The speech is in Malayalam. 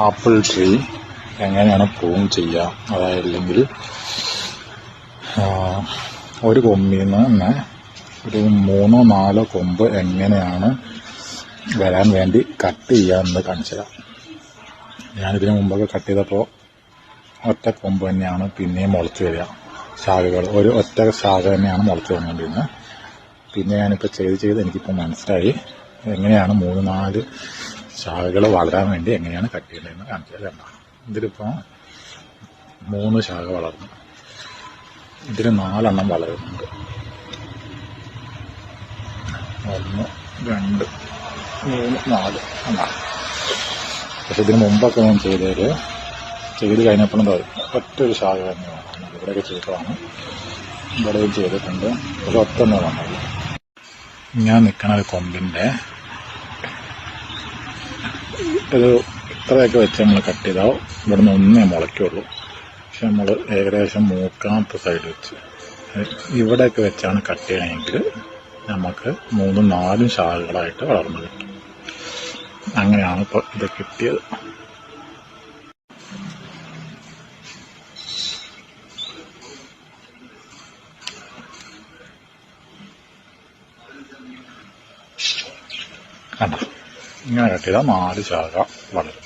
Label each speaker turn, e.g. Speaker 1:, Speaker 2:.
Speaker 1: ആപ്പിൾ ട്രീ എങ്ങനെയാണ് പ്രൂൺ ചെയ്യുക, അതായല്ലെങ്കിൽ ഒരു കൊമ്പിൽ നിന്ന് തന്നെ ഒരു 3-4 കൊമ്പ് എങ്ങനെയാണ് വരാൻ വേണ്ടി കട്ട് ചെയ്യാമെന്ന് കാണിച്ചു തരാം. ഞാനിതിന് മുമ്പൊക്കെ കട്ട് ചെയ്തപ്പോൾ ഒറ്റ കൊമ്പ് തന്നെയാണ് പിന്നെയും മുളച്ച് വരിക, ശാഖകൾ ഒറ്റ ശാഖ തന്നെയാണ് മുളച്ച് വന്നുകൊണ്ടിരുന്നത്. പിന്നെ ഞാനിപ്പോൾ ചെയ്ത് എനിക്കിപ്പോൾ മനസ്സിലായി എങ്ങനെയാണ് 3-4 ശാഖകൾ വളരാൻ വേണ്ടി എങ്ങനെയാണ് കട്ട് ചെയ്യേണ്ടതെന്ന് കാണിച്ചു തരാം. ഇതിലിപ്പോൾ 3 ശാഖ വളർന്നു, ഇതിൽ 4 എണ്ണം വളരുന്നുണ്ട്. 1, 2, 3, 4 എന്നാണ്. പക്ഷെ ഇതിന് മുമ്പൊക്കെ ഞാൻ ചെയ്ത് കഴിഞ്ഞപ്പോഴും ഒറ്റൊരു ശാഖ തന്നെയാണ്. ഇവിടെയൊക്കെ ചെയ്തതാണ്, ഇവിടെയും ചെയ്തിട്ടുണ്ട്. പക്ഷെ ഒറ്റൊന്നേ വന്നത്. ഞാൻ നിൽക്കുന്ന ഒരു കൊമ്പിൻ്റെ ഒരു ഇത്രയൊക്കെ വെച്ച് നമ്മൾ കട്ട് ചെയ്താൽ ഇവിടുന്ന് ഒന്നേ മുളയ്ക്കുള്ളൂ. പക്ഷെ നമ്മൾ ഏകദേശം മൂക്കാമത്തെ സൈഡ് വെച്ച് ഇവിടെയൊക്കെ വെച്ചാണ് കട്ട് ചെയ്യണമെങ്കിൽ നമുക്ക് 3-4 ശാഖകളായിട്ട് വളർന്നു കിട്ടും. അങ്ങനെയാണ് ഇപ്പോൾ ഇത് കിട്ടിയത്. കണ്ടോ, ഇങ്ങനെ കട്ട് ചെയ്താൽ 4 ശാഖ വളരും.